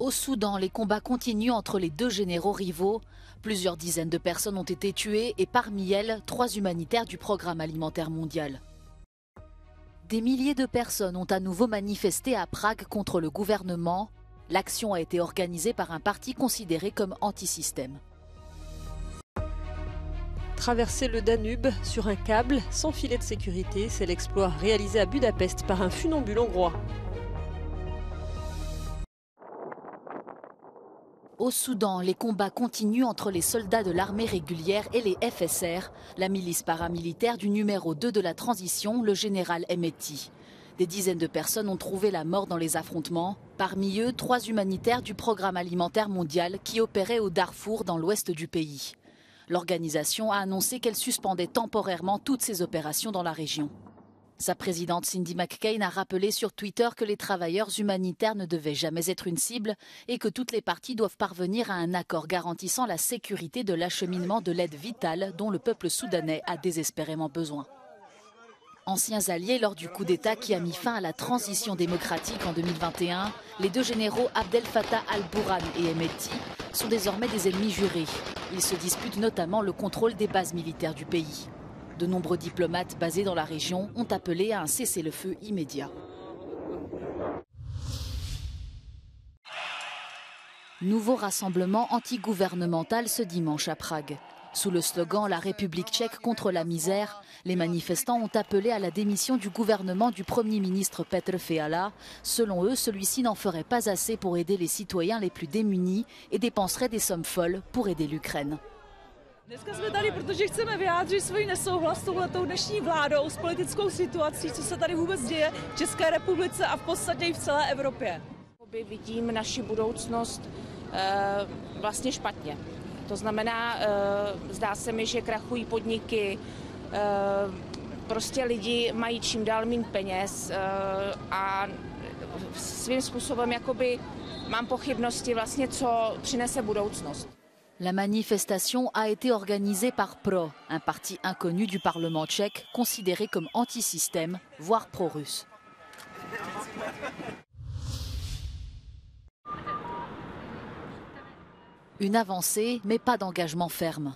Au Soudan, les combats continuent entre les deux généraux rivaux. Plusieurs dizaines de personnes ont été tuées et parmi elles, 3 humanitaires du Programme alimentaire mondial. Des milliers de personnes ont à nouveau manifesté à Prague contre le gouvernement. L'action a été organisée par un parti considéré comme anti-système. Traverser le Danube sur un câble sans filet de sécurité, c'est l'exploit réalisé à Budapest par un funambule hongrois. Au Soudan, les combats continuent entre les soldats de l'armée régulière et les FSR, la milice paramilitaire du numéro 2 de la transition, le général Hemeti. Des dizaines de personnes ont trouvé la mort dans les affrontements. Parmi eux, 3 humanitaires du Programme alimentaire mondial qui opéraient au Darfour dans l'ouest du pays. L'organisation a annoncé qu'elle suspendait temporairement toutes ses opérations dans la région. Sa présidente Cindy McCain a rappelé sur Twitter que les travailleurs humanitaires ne devaient jamais être une cible et que toutes les parties doivent parvenir à un accord garantissant la sécurité de l'acheminement de l'aide vitale dont le peuple soudanais a désespérément besoin. Anciens alliés lors du coup d'État qui a mis fin à la transition démocratique en 2021, les 2 généraux Abdel Fattah al-Burhan et Hemeti sont désormais des ennemis jurés. Ils se disputent notamment le contrôle des bases militaires du pays. De nombreux diplomates basés dans la région ont appelé à un cessez-le-feu immédiat. Nouveau rassemblement antigouvernemental ce dimanche à Prague. Sous le slogan « La République tchèque contre la misère », les manifestants ont appelé à la démission du gouvernement du Premier ministre Petr Fiala. Selon eux, celui-ci n'en ferait pas assez pour aider les citoyens les plus démunis et dépenserait des sommes folles pour aider l'Ukraine. Dneska jsme tady, protože chceme vyjádřit svůj nesouhlas s touhletou dnešní vládou, s politickou situací, co se tady vůbec děje v České republice a v podstatě i v celé Evropě. Vidím naši budoucnost vlastně špatně. To znamená, zdá se mi, že krachují podniky, prostě lidi mají čím dál méně peněz a svým způsobem jakoby mám pochybnosti vlastně, co přinese budoucnost. La manifestation a été organisée par PRO, un parti inconnu du Parlement tchèque, considéré comme anti-système, voire pro-russe. Une avancée, mais pas d'engagement ferme.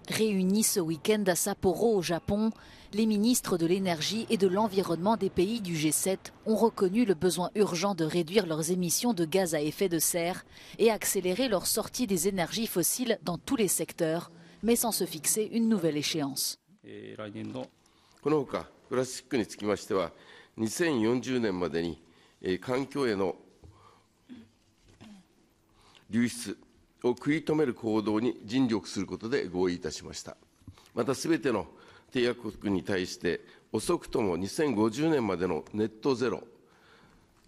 Réunis ce week-end à Sapporo, au Japon, les ministres de l'énergie et de l'environnement des pays du G7 ont reconnu le besoin urgent de réduire leurs émissions de gaz à effet de serre et accélérer leur sortie des énergies fossiles dans tous les secteurs, mais sans se fixer une nouvelle échéance. このほか、プラスチックにつきましては、2040年までに環境への流出を食い止める行動に尽力することで合意いたしました。また、すべての締約国に対して、遅くとも2050年までのネットゼロ、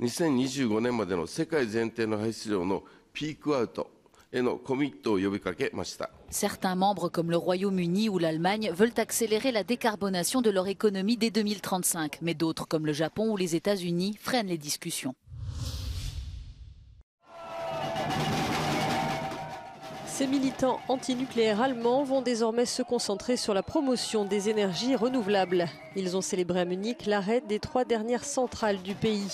2025年までの世界全体の排出量のピークアウトへのコミットを呼びかけました。Certains membres comme le Royaume-Uni ou l'Allemagne veulent accélérer la décarbonation de leur économie dès 2035, mais d'autres comme le Japon ou les États-Unis freinent les discussions. Ces militants antinucléaires allemands vont désormais se concentrer sur la promotion des énergies renouvelables. Ils ont célébré à Munich l'arrêt des 3 dernières centrales du pays.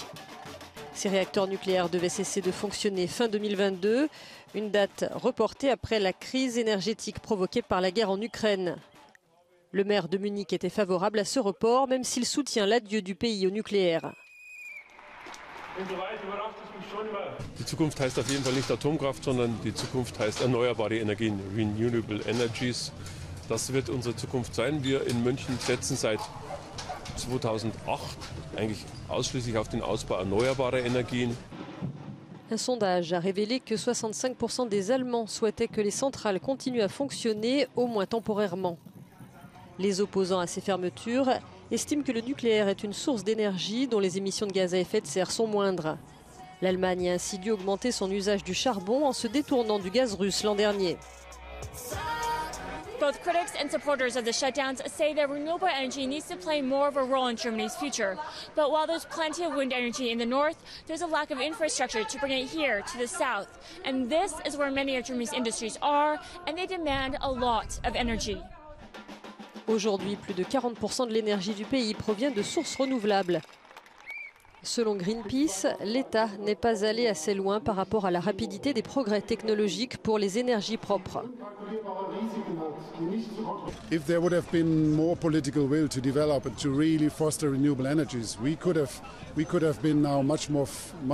Ces réacteurs nucléaires devaient cesser de fonctionner fin 2022, une date reportée après la crise énergétique provoquée par la guerre en Ukraine. Le maire de Munich était favorable à ce report, même s'il soutient l'adieu du pays au nucléaire. Die Zukunft heißt auf jeden Fall nicht Atomkraft, sondern die Zukunft heißt erneuerbare Energien, Renewable Energies. Das wird unsere Zukunft sein. Wir in München setzen seit 2008 eigentlich ausschließlich auf den Ausbau erneuerbarer Energien. Un sondage a révélé que 65% des Allemands souhaitaient que les centrales continuent à fonctionner, au moins temporairement. Les opposants à ces fermetures estiment que le nucléaire est une source d'énergie dont les émissions de gaz à effet de serre sont moindres. L'Allemagne a ainsi dû augmenter son usage du charbon en se détournant du gaz russe l'an dernier. Both critics and supporters of the shutdowns say that renewable energy needs to play more of a role in Germany's future. But while there's plenty of wind energy in the north, there's a lack of infrastructure to bring it here to the south. And this is where many of Germany's industries are, and they demand a lot of energy. Aujourd'hui, plus de 40% de l'énergie du pays provient de sources renouvelables. Selon Greenpeace, l'État n'est pas allé assez loin par rapport à la rapidité des progrès technologiques pour les énergies propres. If there would have been more political will to develop and to really foster renewable energies, we could have been now much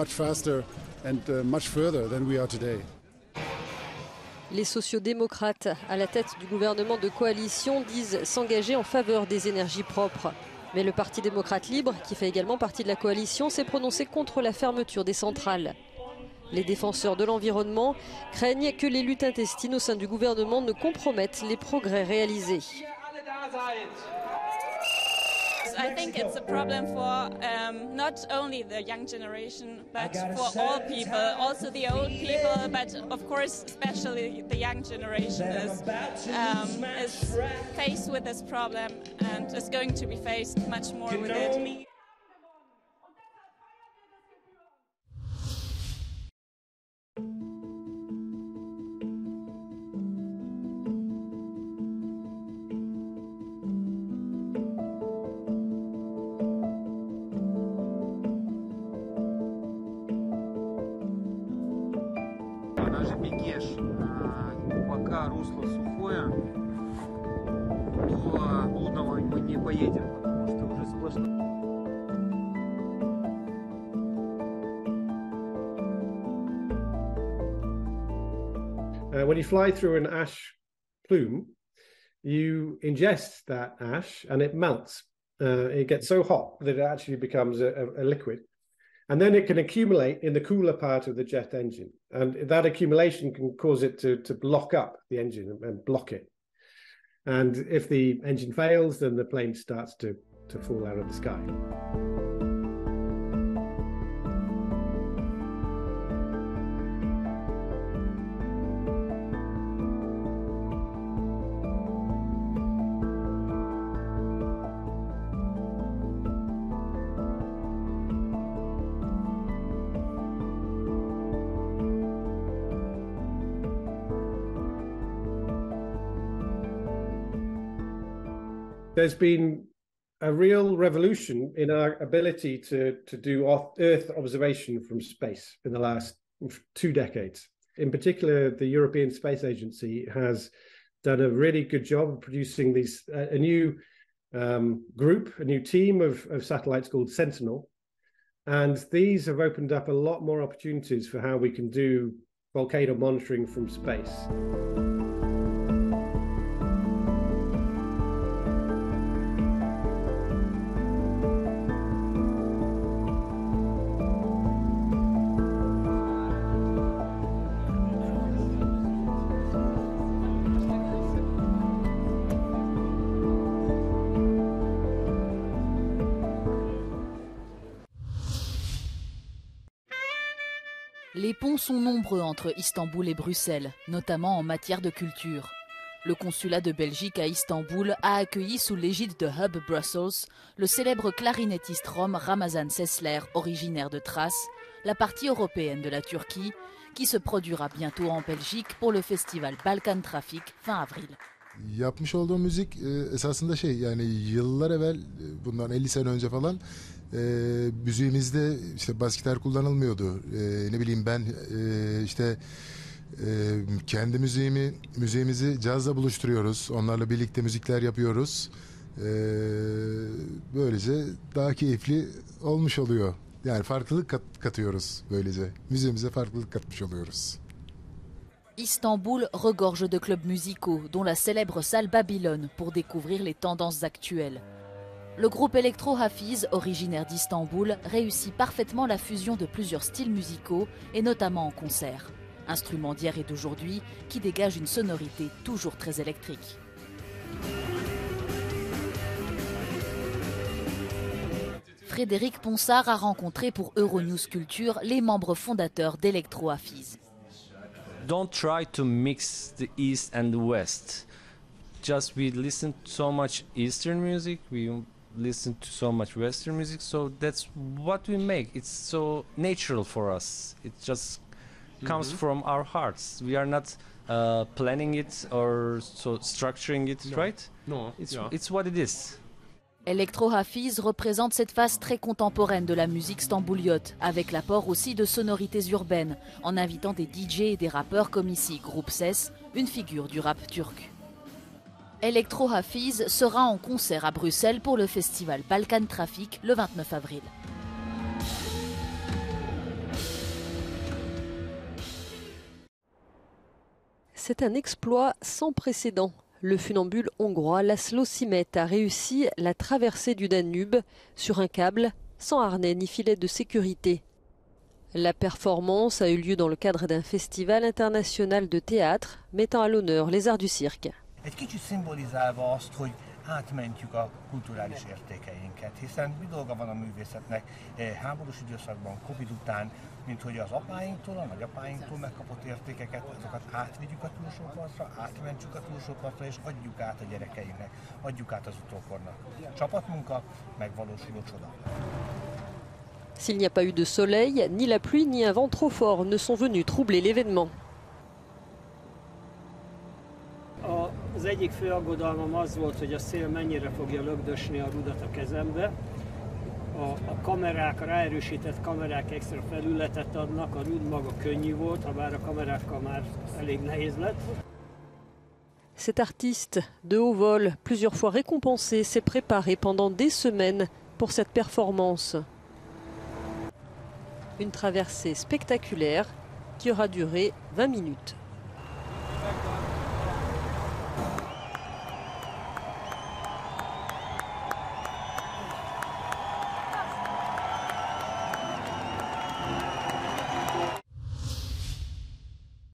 faster and much further than we are today. Les sociodémocrates à la tête du gouvernement de coalition disent s'engager en faveur des énergies propres. Mais le Parti démocrate libre, qui fait également partie de la coalition, s'est prononcé contre la fermeture des centrales. Les défenseurs de l'environnement craignent que les luttes intestines au sein du gouvernement ne compromettent les progrès réalisés. I think it's a problem for not only the young generation, but for all people, also the old people, but of course especially the young generation is faced with this problem and is going to be faced much more with it. Даже Бекеш, пока русло сухое, до Блудного мы не поедем, потому что уже сплошно. When you fly through an ash plume, you ingest that ash and it melts. It gets so hot that it actually becomes a liquid. And then it can accumulate in the cooler part of the jet engine. And that accumulation can cause it to block up the engine and block it. And if the engine fails, then the plane starts to fall out of the sky. There's been a real revolution in our ability to do Earth observation from space in the last 2 decades. In particular, the European Space Agency has done a really good job of producing a new group, a new team of satellites called Sentinel. And these have opened up a lot more opportunities for how we can do volcano monitoring from space. Les ponts sont nombreux entre Istanbul et Bruxelles, notamment en matière de culture. Le consulat de Belgique à Istanbul a accueilli sous l'égide de Hub Brussels le célèbre clarinettiste rom Ramazan Sesler, originaire de Thrace, la partie européenne de la Turquie, qui se produira bientôt en Belgique pour le festival Balkan Traffic fin avril. Yapmış olduğum müzik esasında yani yıllar evvel bundan 50 sene önce falan müziğimizde işte bas gitar kullanılmıyordu. Ne bileyim ben işte kendi müziğimizi cazla buluşturuyoruz. Onlarla birlikte müzikler yapıyoruz. Böylece daha keyifli olmuş oluyor. Yani farklılık katıyoruz böylece. Müziğimize farklılık katmış oluyoruz. Istanbul regorge de clubs musicaux, dont la célèbre salle Babylone, pour découvrir les tendances actuelles. Le groupe Electro Hafiz, originaire d'Istanbul, réussit parfaitement la fusion de plusieurs styles musicaux, et notamment en concert. Instrument d'hier et d'aujourd'hui qui dégage une sonorité toujours très électrique. Frédéric Ponsard a rencontré pour Euronews Culture les membres fondateurs d'Electro Hafiz. Don't try to mix the East and the West. Just we listen to so much Eastern music, we listen to so much Western music, so that's what we make. It's so natural for us. It just comes from our hearts. We are not planning it or so structuring it, right? No, it's what it is. Electro Hafiz représente cette phase très contemporaine de la musique stambouliote, avec l'apport aussi de sonorités urbaines, en invitant des DJ et des rappeurs comme ici Groupe Ses, une figure du rap turc. Electro Hafiz sera en concert à Bruxelles pour le festival Balkan Traffic le 29 avril. C'est un exploit sans précédent. Le funambule hongrois Laszlo Simet a réussi la traversée du Danube sur un câble, sans harnais ni filet de sécurité. La performance a eu lieu dans le cadre d'un festival international de théâtre mettant à l'honneur les arts du cirque. Egy kicsit szimbolizálva azt, hogy átmentjük a kulturális értékeinket, hiszen mi dolga van a művészetnek háborús időszakban, Covid után, mint hogy az apáinktól, a nagyapáinktól megkapott értékeket, azokat átvigyük a túlsó partra, átmentsük a túlsó partra, és adjuk át a gyerekeinknek, adjuk át az utókornak. Csapatmunka, megvalósuló csoda. S'il n'y a pas eu de soleil, ni la pluie ni un vent trop fort ne sont venus troubler l'événement. Az egyik fő aggodalmam az volt, hogy a szél mennyire fogja lögdösni a rudat a kezembe. A kamerák, a ráerősített kamerák extra felületet adnak, a rud maga könnyű volt, ha bár a kamerákkal már elég nehéz lett. Cet artiste de haut vol, plusieurs fois récompensé, s'est préparé pendant des semaines pour cette performance. Une traversée spectaculaire qui aura duré 20 minutes.